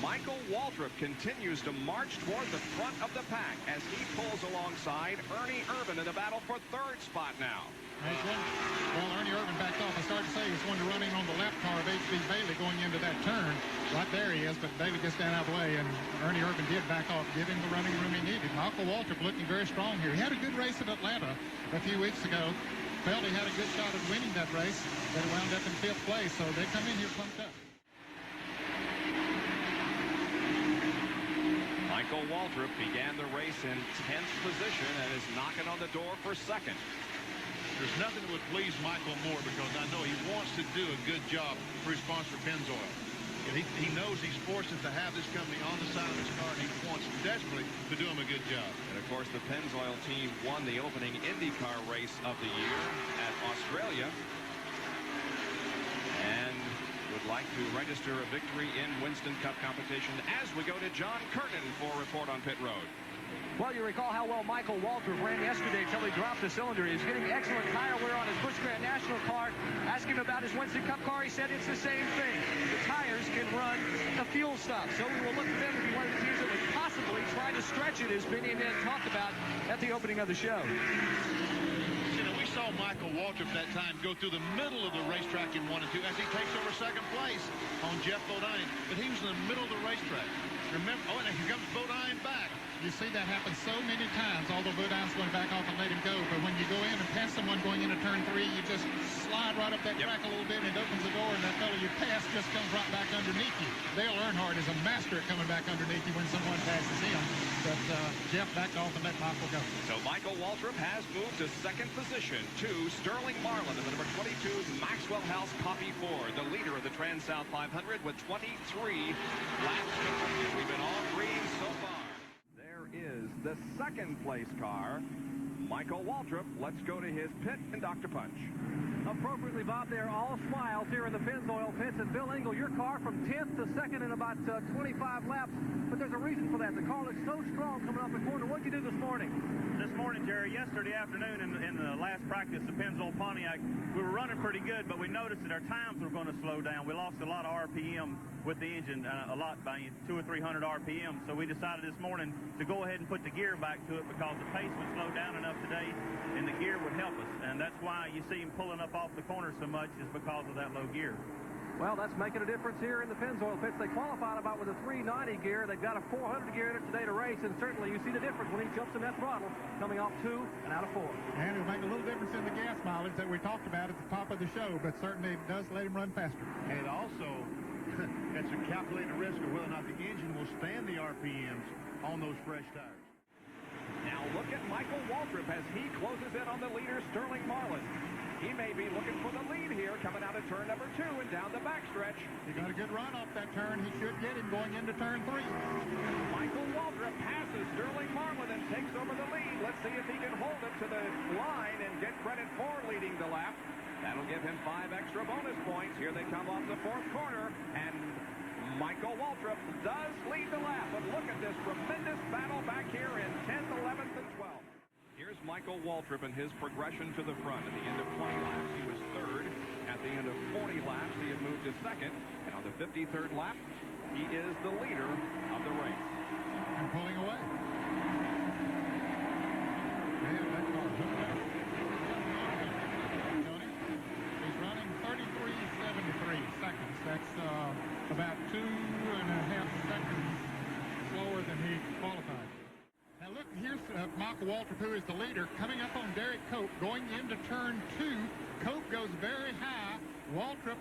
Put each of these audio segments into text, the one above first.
Michael Waltrip continues to march toward the front of the pack as he pulls alongside Ernie Irvan in the battle for third spot now. Well, Ernie Irvan backed off. I started to say he was going to run in on the left car of H.B. Bailey going into that turn. Right there he is, but Bailey gets down out of the way, and Ernie Irvan did back off, give him the running room he needed. Michael Waltrip looking very strong here. He had a good race at Atlanta a few weeks ago. Felt he had a good shot at winning that race, but he wound up in 5th place, so they come in here pumped up. Michael Waltrip began the race in 10th position and is knocking on the door for second. There's nothing that would please Michael more, because I know he wants to do a good job for his sponsor, Pennzoil. And he knows he's fortunate to have this company on the side of his car, and he wants desperately to do him a good job. And, of course, the Pennzoil team won the opening IndyCar race of the year at Australia and would like to register a victory in Winston Cup competition as we go to John Curtin for a report on pit road. Well, you recall how well Michael Waltrip ran yesterday until he dropped the cylinder. He's getting excellent tire wear on his Busch Grand National car. Ask him about his Winston Cup car. He said it's the same thing. The tires can run the fuel stop. So we will look for them to be one of the teams that would possibly try to stretch it, as Benny and Ed talked about at the opening of the show. You know, we saw Michael Waltrip that time go through the middle of the racetrack in 1 and 2 as he takes over second place on Jeff Bodine. But he was in the middle of the racetrack. Remember, oh, and here comes Bodine back. You see that happen so many times, although Bodine's going to back off and let him go. But when you go in and pass someone going into turn 3, you just slide right up that track a little bit, and it opens the door, and that fellow you pass just comes right back underneath you. Dale Earnhardt is a master at coming back underneath you when someone passes him. But Jeff backed off and let Michael go. So Michael Waltrip has moved to second position to Sterling Marlin in the number 22 Maxwell House Copy Ford, the leader of the Transouth 500 with 23 laps complete. We've been all green so far. There is the second place car, Michael Waltrip. Let's go to his pit and Dr. Punch. Appropriately, Bob, they're all smiles here in the Pennzoil pits. And Bill Engel, your car from 10th to 2nd in about 25 laps. But there's a reason for that. The car looks so strong coming off the corner. What did you do this morning? This morning, Jerry, yesterday afternoon in the last practice, the Pennzoil Pontiac, we were running pretty good, but we noticed that our times were going to slow down. We lost a lot of RPM with the engine, a lot, by 200 or 300 RPM. So we decided this morning to go ahead and put the gear back to it, because the pace would slow down enough today, and the gear would help us. And that's why you see him pulling up off the corner so much, is because of that low gear. Well, that's making a difference here in the Pennzoil pits. They qualified about with a 390 gear. They've got a 400 gear in it today to race, and certainly you see the difference when he jumps in that throttle, coming off 2 and out of 4. And it'll make a little difference in the gas mileage that we talked about at the top of the show, but certainly it does let him run faster. And it also, it's a calculated risk of whether or not the engine will stand the RPMs on those fresh tires. Now look at Michael Waltrip as he closes in on the leader, Sterling Marlin. He may be looking for the lead here, coming out of turn number 2 and down the backstretch. He got a good run off that turn. He should get him going into turn 3. Michael Waltrip passes Sterling Marlin and takes over the lead. Let's see if he can hold it to the line and get credit for leading the lap. That'll give him 5 extra bonus points. Here they come off the 4th corner, and Michael Waltrip does lead the lap. But look at this tremendous battle back here in 10th, 11th, and 12th. Here's Michael Waltrip and his progression to the front. At the end of 20 laps, he was 3rd. At the end of 40 laps, he had moved to 2nd. And on the 53rd lap, he is the leader of the race. And pulling away. Man, that car hooked up. He's running 33.73 seconds. That's about 2.5 seconds slower than he qualified. Now look, here's Michael Waltrip, who is the leader, coming up on Derek Cope, going into turn 2. Cope goes very high. Waltrip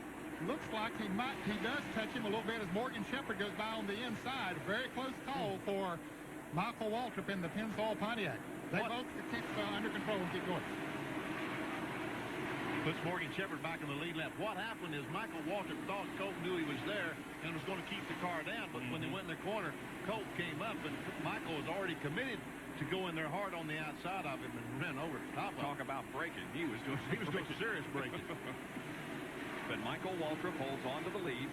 looks like he does touch him a little bit as Morgan Shepherd goes by on the inside. Very close call for Michael Waltrip in the Pennzoil Pontiac. They both keep under control and keep going. Puts Morgan Shepherd back in the lead lap. What happened is Michael Waltrip thought Colt knew he was there and was going to keep the car down, but when they went in the corner, Colt came up, and Michael was already committed to go in there hard on the outside of him and ran over the top of him. Talk about braking. He was doing serious braking. But Michael Waltrip holds on to the lead.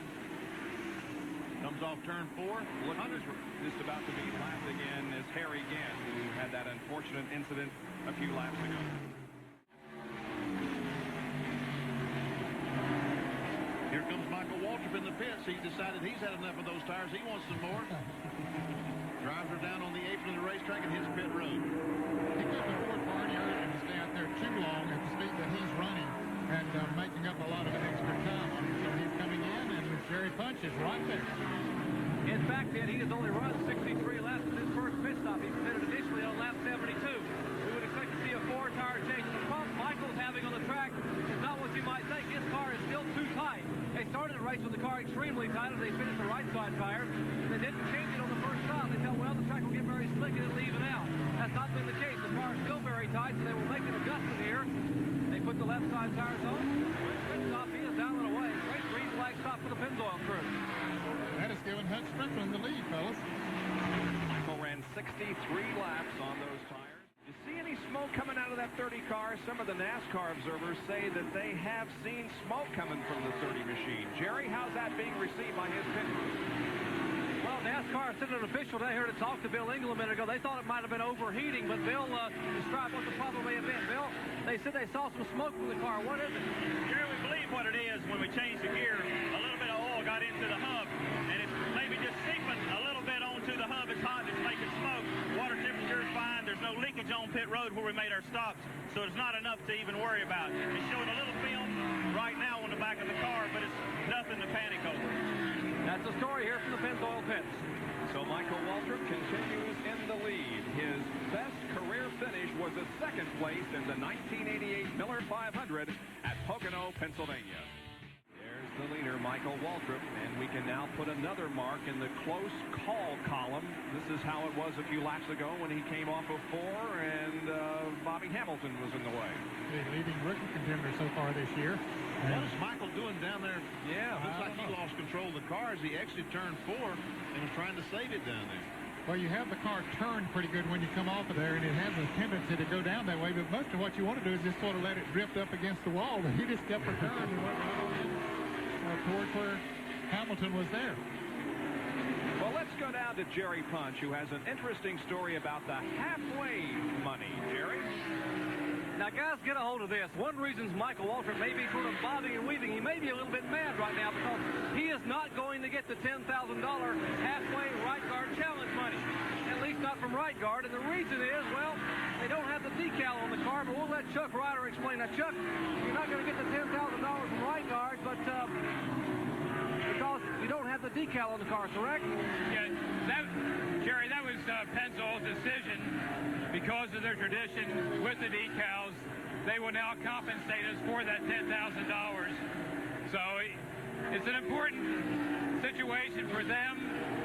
Comes off turn 4. Look, just about to be lapped again is Harry Gant, who had that unfortunate incident a few laps ago. here comes Michael Waltrip in the pits. He's decided he's had enough of those tires. He wants some more. Drives her down on the apron of the racetrack and hits pit road. He couldn't afford for any urgent to stay out there too long at the speed that he's running and making up a lot of extra time on him. So he's coming in, and Jerry Punch is right there. In fact, Ed, he has only run 63 laps in his first pit stop. He committed initially on lap 72. We would expect to see a four-tire change. The pump Michael's having on the track is not what you might think. His car is still too tight. They started the race with the car extremely tight as they finished the right side tire. They didn't change it on the first stop. They felt, well, the track will get very slick and it'll even out. That's not been the case. The car is still very tight, so they will make an adjustment here. They put the left side tires on. Pit stop, he is down and away. Great green flag stop for the Pennzoil crew. That is giving Hutch Strickland the lead, fellas. Michael ran 63 laps on those tires. You see any smoke coming out of that 30 car? Some of the NASCAR observers say that they have seen smoke coming from the 30 machine. Jerry, how's that being received by his pit crew? Well, NASCAR sent an official down here to talk to Bill Engel a minute ago. They thought it might have been overheating, but Bill described what the problem may have been. Bill, they said they saw some smoke from the car. What is it? Jerry, we believe what it is when we changed the gear. A little bit of oil got into the hub, and it's maybe just seeping a little bit onto the hub. It's hot, it's making smoke. Water temperature is fine. There's no leakage on pit road where we made our stops, so it's not enough to even worry about. It's showing a little film right now on the back of the car, but it's nothing to panic over. That's the story here from the Pennzoil pits. So Michael Waltrip continues in the lead. His best career finish was a second place in the 1988 Miller 500 at Pocono, Pennsylvania. There's the leader, Michael Waltrip, and we can now put another mark in the close call column. This is how it was a few laps ago when he came off of 4 and Bobby Hamilton was in the way. The leading rookie contender so far this year. What is Michael doing down there? Yeah, looks like he lost control of the car as he exited turn 4 and was trying to save it down there. Well, you have the car turned pretty good when you come off of there, and it has a tendency to go down that way, but most of what you want to do is just sort of let it drift up against the wall, but he just kept it turned and went right toward where Hamilton was there. Well, let's go down to Jerry Punch, who has an interesting story about the halfway money. Jerry? Now, guys, get a hold of this. One reason Michael Waltrip may be sort of bobbing and weaving. He may be a little bit mad right now because he is not going to get the $10,000 halfway right guard challenge money. At least not from right guard. And the reason is, well, they don't have the decal on the car, but we'll let Chuck Ryder explain that. Chuck, you're not going to get the $10,000 from right guard, but because you don't have the decal on the car, correct? Yeah, Jerry, that was Pennzoil's decision. Because of their tradition with the decals, they will now compensate us for that $10,000. So it's an important situation for them,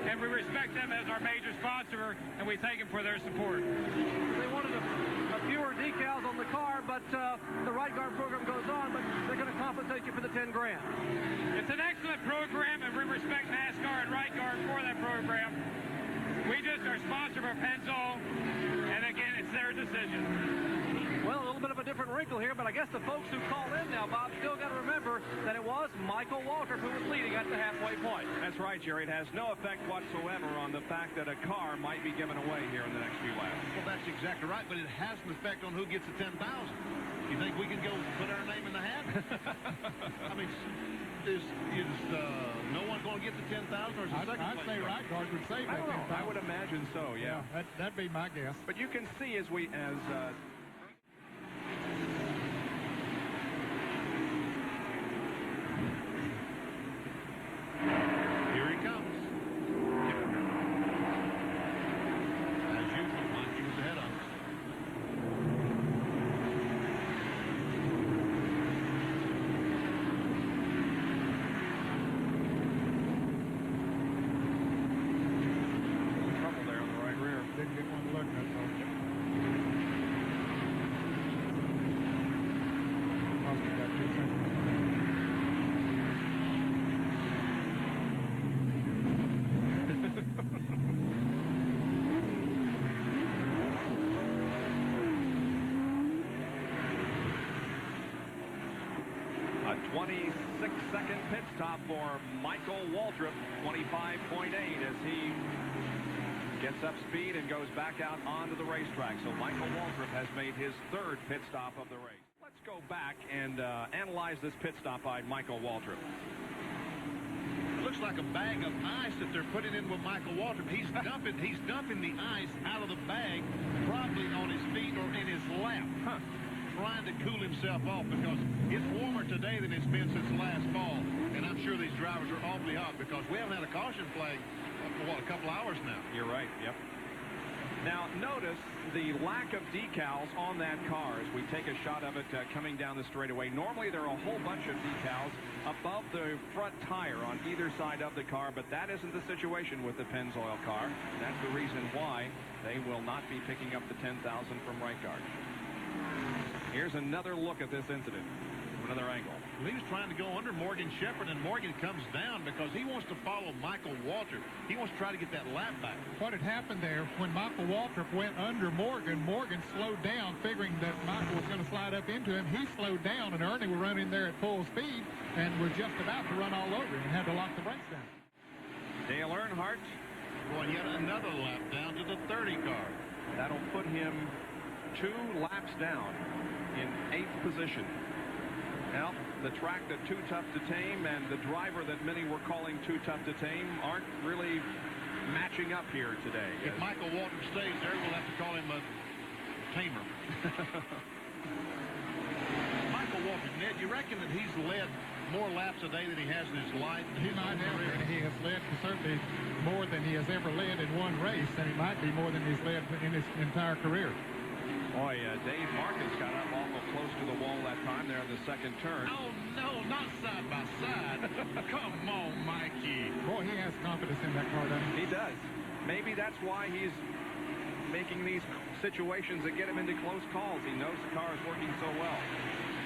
and we respect them as our major sponsor, and we thank them for their support. They wanted a fewer decals on the car, but the right guard program goes on, but they're going to compensate you for the 10 grand. It's an excellent program, and we respect NASCAR and right guard for that program. We just are sponsor for Pennzoil, and again, it's their decision. Well, a little bit of a different wrinkle here, but I guess the folks who call in now, Bob, still got to remember that it was Michael Waltrip who was leading at the halfway point. That's right, Jerry. It has no effect whatsoever on the fact that a car might be given away here in the next few laps. Well, that's exactly right, but it has an effect on who gets the $10,000. You think we can go put our name in the hat? I mean, is no one going to get the 10,000, or is the second I'd say place right guard would save that 10,000. I would imagine so, yeah. That'd be my guess. But you can see as Here he comes. As usual, Mikey was ahead of us. trouble there on the right rear. Didn't get one look, that's all. Must have got 2 seconds. A 26-second pit stop for Michael Waltrip, 25.8 as he gets up speed and goes back out onto the racetrack. So Michael Waltrip has made his 3rd pit stop of the race. Let's go back and analyze this pit stop by Michael Waltrip. looks like a bag of ice that they're putting in with Michael Waltrip. He's dumping the ice out of the bag, probably on his feet or in his lap, trying to cool himself off because it's warmer today than it's been since last fall. And I'm sure these drivers are awfully hot because we haven't had a caution flag for, what, a couple hours now. You're right, yep. Now, notice the lack of decals on that car as we take a shot of it coming down the straightaway. Normally, there are a whole bunch of decals above the front tire on either side of the car, but that isn't the situation with the Pennzoil car. That's the reason why they will not be picking up the $10,000 from right guard. Here's another look at this incident from another angle. He was trying to go under Morgan Shepherd, and Morgan comes down because he wants to follow Michael Waltrip. He wants to try to get that lap back. What had happened there, when Michael Waltrip went under Morgan, Morgan slowed down, figuring that Michael was going to slide up into him. He slowed down, and Ernie were running there at full speed and were just about to run all over him and had to lock the brakes down. Dale Earnhardt. Going yet another lap down to the 30 car. That'll put him 2 laps down in 8th position. Now, the track that Too Tough to Tame and the driver that many were calling Too Tough to Tame aren't really matching up here today. If Michael Waltrip stays there, we'll have to call him a tamer. Michael Waltrip, Ned, you reckon that he's led more laps a day than he has in his life? He might have, and he has led certainly more than he has ever led in one race, and it might be more than he's led in his entire career. Boy, Dave Marcus got up awful close to the wall that time there in the second turn. Oh, no, not side by side. Come on, Mikey. Boy, he has confidence in that car, doesn't he? He does. Maybe that's why he's making these situations that get him into close calls. He knows the car is working so well.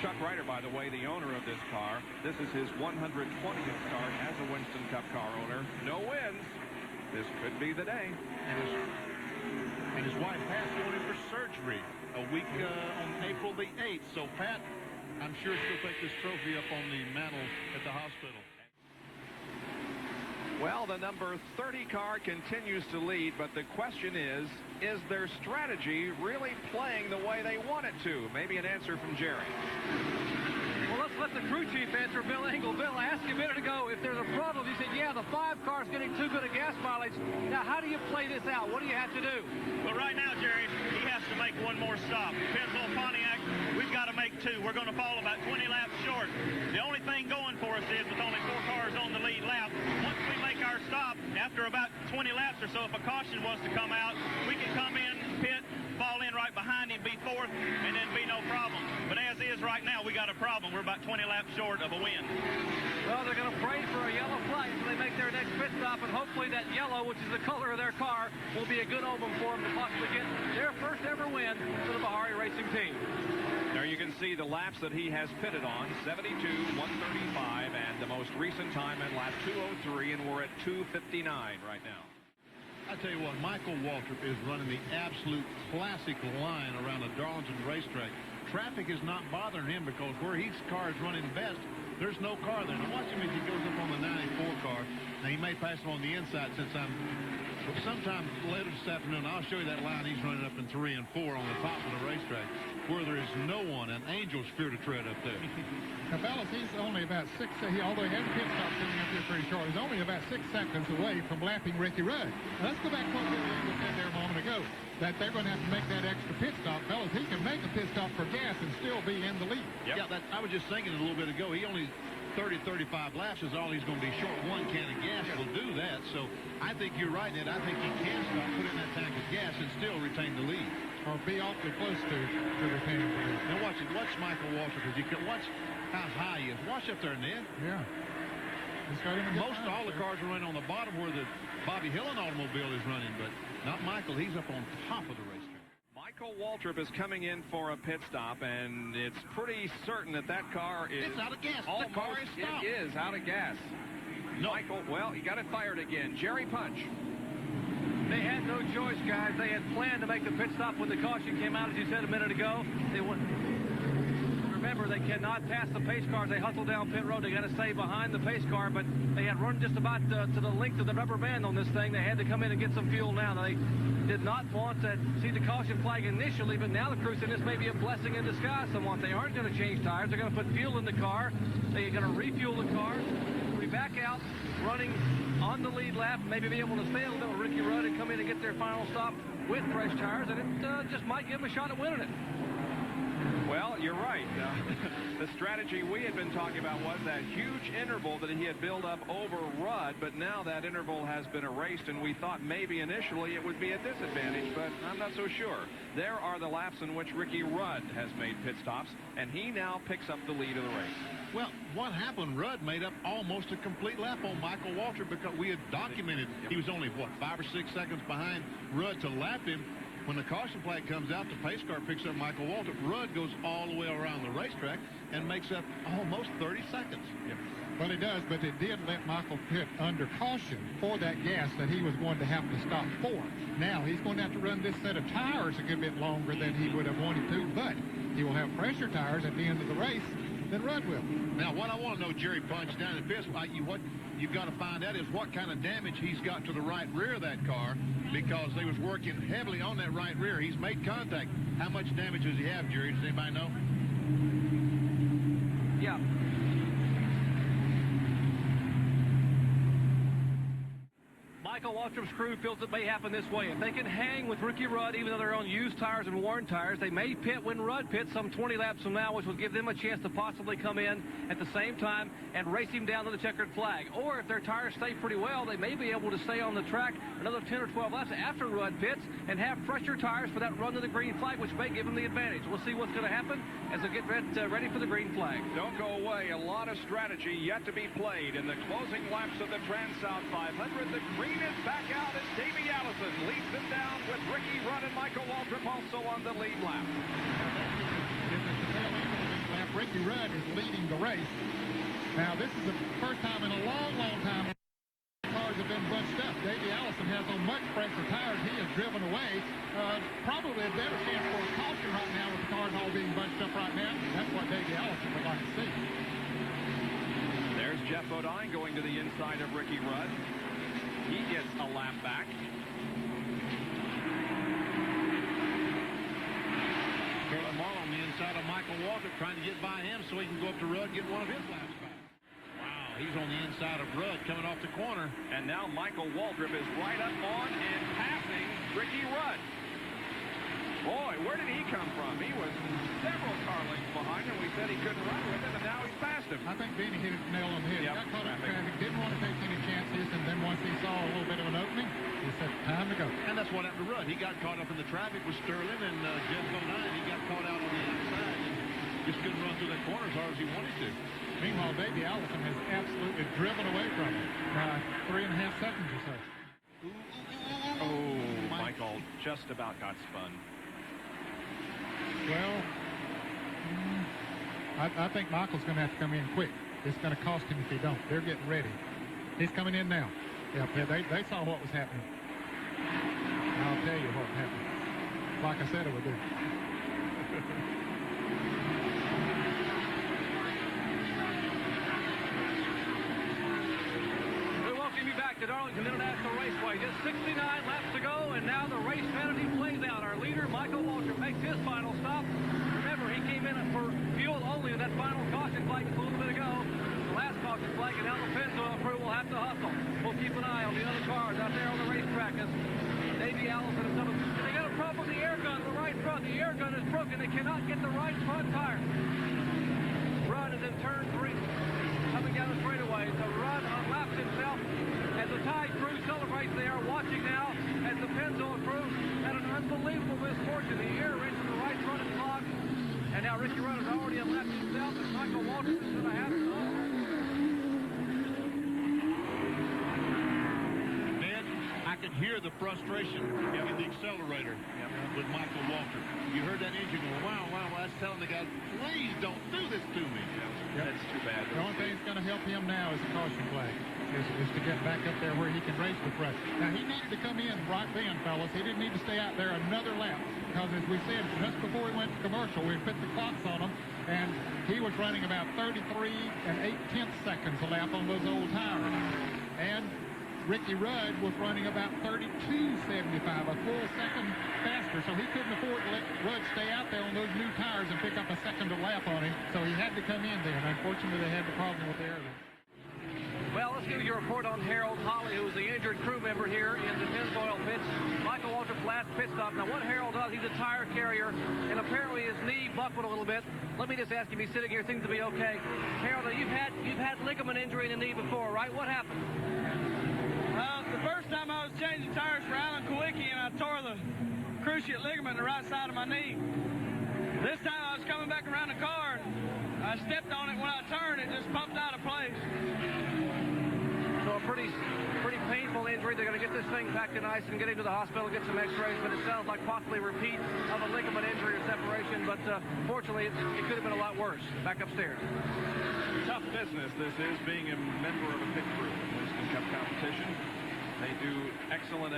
Chuck Ryder, by the way, the owner of this car. This is his 120th start as a Winston Cup car owner. No wins. This could be the day. And his wife Pat's going in for surgery a week on April the 8th. So, Pat, I'm sure she'll take this trophy up on the mantle at the hospital. Well, the number 30 car continues to lead, but the question is their strategy really playing the way they want it to? Maybe an answer from Jerry. Well, let's let the crew chief answer, Bill Engel. Bill, I asked you a minute ago if there's a problem. You said, yeah, the 5 car's getting too good a gas mileage. Now, how do you play this out? What do you have to do? Well, right now, Jerry, he has to make one more stop. Pennzoil Pontiac, we've got to make 2. We're going to fall about 20 laps short. The only thing going for us is with only 4 cars on the lead lap, once we make our stop, after about 20 laps or so, if a caution was to come out, we can come in, pit, fall in right behind him, be 4th, and then be no problem. But as is right now, we got a problem. We're about 20 laps short of a win. Well, they're going to pray for a yellow flag so they make their next pit stop, and hopefully that yellow, which is the color of their car, will be a good omen for them to possibly get their first ever win for the Bahari Racing team. There you can see the laps that he has pitted on, 72, 135, and the most recent time at lap 203, and we're at 259 right now. I tell you what, Michael Waltrip is running the absolute classic line around the Darlington racetrack. Traffic is not bothering him because where his car is running best, there's no car there. Now watch him as he goes up on the 94 car. Now he may pass him on the inside since sometime later this afternoon, I'll show you that line he's running up in 3 and 4 on the top of the racetrack where there is no one, an angel's fear to tread up there. Now, fellas, he's only about 6, although he had a pit stop coming up here pretty short, he's only about 6 seconds away from lapping Ricky Rudd. Now, let's go back to what we said there a moment ago, that they're going to have to make that extra pit stop. Fellas, he can make a pit stop for gas and still be in the lead. Yep. Yeah, I was just thinking a little bit ago, he only 30-35 laps is all he's going to be short. 1 can of gas will do that. So I think you're right, Ned. I think he can stop, put in that tank of gas, and still retain the lead. Or be awfully close to retaining the lead. Now watch it. Watch Michael Waltrip as you can watch how high he is. Watch up there, Ned. Yeah. Most all the cars are running on the bottom where the Bobby Hillin automobile is running, but not Michael. He's up on top of the racetrack. Michael Waltrip is coming in for a pit stop, and it's pretty certain that that car is... It's out of gas. Almost, the car is stopped. It is out of gas. No. Michael, well, he got it fired again. Jerry Punch. They had no choice, guys. They had planned to make the pit stop when the caution came out, as you said a minute ago. They went... Remember, they cannot pass the pace cars. They hustle down pit road. They got to stay behind the pace car, but they had run just about to the length of the rubber band on this thing. They had to come in and get some fuel now. They did not want to see the caution flag initially, but now the crew said this may be a blessing in disguise somewhat. They aren't going to change tires. They're going to put fuel in the car. They're going to refuel the car. We back out. running on the lead lap, maybe be able to stay a little bit with Ricky Rudd and come in and get their final stop with fresh tires, and it just might give them a shot at winning it. Well, you're right. The strategy we had been talking about was that huge interval that he had built up over Rudd, but now that interval has been erased, and we thought maybe initially it would be a disadvantage, but I'm not so sure. There are the laps in which Ricky Rudd has made pit stops, and he now picks up the lead of the race. Well, what happened? Rudd made up almost a complete lap on Michael Waltrip because we had documented he was only, what, 5 or 6 seconds behind Rudd to lap him. When the caution flag comes out, the pace car picks up Michael Waltrip. Rudd goes all the way around the racetrack and makes up almost 30 seconds. Yep. Well, it does, but it did let Michael pit under caution for that gas that he was going to have to stop for. Now, he's going to have to run this set of tires a good bit longer than he would have wanted to, but he will have fresher tires at the end of the race than Rudd will. Now, what I want to know, Jerry Punch, down in pits, what you've got to find out is what kind of damage he's got to the right rear of that car, because they was working heavily on that right rear. He's made contact. How much damage does he have, Jerry? Does anybody know? Yeah. Michael Waltrip's crew feels it may happen this way. If they can hang with Ricky Rudd, even though they're on used tires and worn tires, they may pit when Rudd pits some 20 laps from now, which will give them a chance to possibly come in at the same time and race him down to the checkered flag. Or if their tires stay pretty well, they may be able to stay on the track another 10 or 12 laps after Rudd pits and have fresher tires for that run to the green flag, which may give them the advantage. We'll see what's going to happen as they get ready for the green flag. Don't go away. A lot of strategy yet to be played in the closing laps of the Transouth 500. The green is back out as Davey Allison leads them down with Ricky Rudd and Michael Waltrip also on the lead lap. Ricky Rudd is leading the race. Now, this is the first time in a long, long time cars have been bunched up. Davey Allison has on much fresher tires. He has driven away. Probably a better chance for a caution right now with the cars all being bunched up right now. That's what Davey Allison would like to see. There's Jeff Bodine going to the inside of Ricky Rudd. He gets a lap back. Curtis Marlowe on the inside of Michael Waltrip trying to get by him so he can go up to Rudd and get one of his laps back. Wow, he's on the inside of Rudd coming off the corner. And now Michael Waltrip is right up on and passing Ricky Rudd. Boy, where did he come from? He was several car lengths behind him. We said he couldn't run with him, and now he's past him. I think Benny hit it nail on the head. Yep. He got caught up in traffic, didn't want to take any chances, and then once he saw a little bit of an opening, he said, time to go. And that's what happened to Rudd. He got caught up in the traffic with Sterling and Jeff Bodine. He got caught out on the inside and just couldn't run through that corner as hard as he wanted to. Meanwhile, Davey Allison has absolutely driven away from him by 3.5 seconds or so. Oh, Michael just about got spun. Well, I think Michael's going to have to come in quick. It's going to cost him if he don't. They're getting ready. He's coming in now. Yeah, they saw what was happening. I'll tell you what happened. Like I said it would do. We welcome you back to Darlington International Raceway. Just 69 laps to go, and now the race strategy plays out. Our leader, Michael Waltrip, makes his final stop. Remember, he came in for fuel only in that final caution flag just a little bit ago. The last caution flag, and now the Pennzoil crew will have to hustle. We'll keep an eye on the other cars out there on the racetrack as Davey Allison and some of them. They got a problem with the air gun in the right front. The air gun is broken. They cannot get the right front tire. Rudd is in turn 3, coming down the straightaway. So Rudd unlaps himself as the Tide crew celebrates. They are watching now as the Pennzoil crew had an unbelievable misfortune. The air wrench in the right front is clogged. And now Ricky Rudd has already unlapped himself, and Michael Waltrip is going to have it. Ned, I could hear the frustration in the accelerator with Michael Waltrip. You heard that engine go, wow, wow, wow. That's telling the guy, please don't do this to me. That's too bad. The only thing that's going to help him now is the caution flag, is to get back up there where he can race with Rudd. Now, he needed to come in right then, fellas. He didn't need to stay out there another lap, because as we said, just before we went to commercial, we put the clocks on him, and he was running about 33 8/10 seconds a lap on those old tires. And Ricky Rudd was running about 32.75, a full second faster, so he couldn't afford to let Rudd stay out there on those new tires and pick up a second a lap on him, so he had to come in there, and unfortunately they had the problem with the air. Well, let's give you a report on Harold Holly, who was the injured crew member here in the Pennzoil pits. Michael Waltrip's last pit stop. Now, what Harold does, he's a tire carrier, and apparently his knee buckled a little bit. Let me just ask him, he's sitting here, seems to be okay. Harold, you've had ligament injury in the knee before, right? What happened? The first time I was changing tires for Alan Kulwicki, and I tore the cruciate ligament in the right side of my knee. This time I was coming back around the car, and I stepped on it. When I turned, it just popped out of place. So a pretty painful injury. They're going to get this thing packed in ice and get him to the hospital, get some x-rays, but it sounds like possibly a repeat of a ligament injury or separation, but fortunately it could have been a lot worse. Back upstairs. Tough business this is, being a member of a pit crew in Winston Cup competition. They do excellent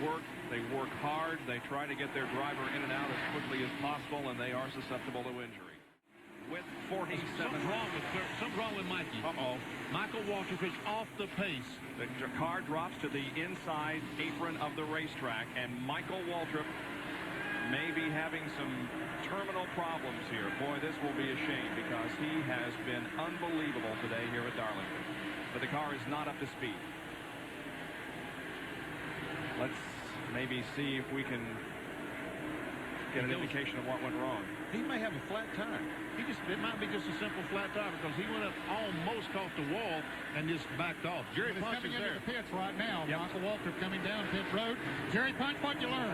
work. They work hard. They try to get their driver in and out as quickly as possible, and they are susceptible to injury. With 47. Something's wrong with Mikey. Uh-oh. Michael Waltrip is off the pace. The car drops to the inside apron of the racetrack, and Michael Waltrip may be having some terminal problems here. Boy, this will be a shame because he has been unbelievable today here at Darlington. But the car is not up to speed. Let's maybe see if we can get an indication of what went wrong. He may have a flat tire. It might be just a simple flat tire because he went up almost off the wall and just backed off. Jerry Punch is coming there. into the pits right now. Yep. Michael Waltrip coming down pit road. Jerry Punch, what'd you learn?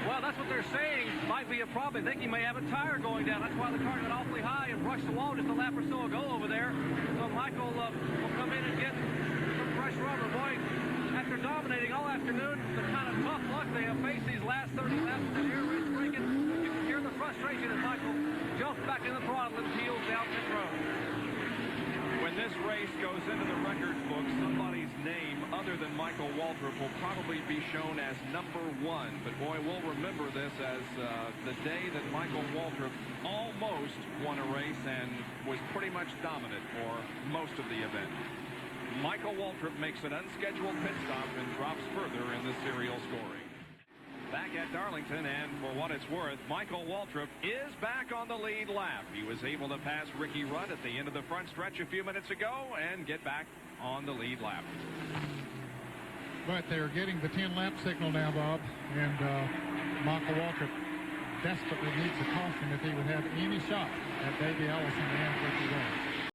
Well, that's what they're saying might be a problem. They think he may have a tire going down. That's why the car got awfully high and brushed the wall just a lap or so ago over there. So Michael will come in and get some fresh rubber. Boy, after dominating all afternoon, the kind of tough luck they have faced these last 30 laps with the air race breaking, you can hear the frustration as Michael jumps back in the throttle and peels down pit road. When this race goes into the records book, somebody's name other than Michael Waltrip will probably be shown as #1. But boy, we'll remember this as the day that Michael Waltrip almost won a race and was pretty much dominant for most of the event. Michael Waltrip makes an unscheduled pit stop and drops further in the serial scoring. Back at Darlington, and for what it's worth, Michael Waltrip is back on the lead lap. He was able to pass Ricky Rudd at the end of the front stretch a few minutes ago and get back on the lead lap. But they're getting the 10-lap signal now, Bob, and Michael Waltrip desperately needs a caution if he would have any shot at Davey Allison and Ricky Rudd.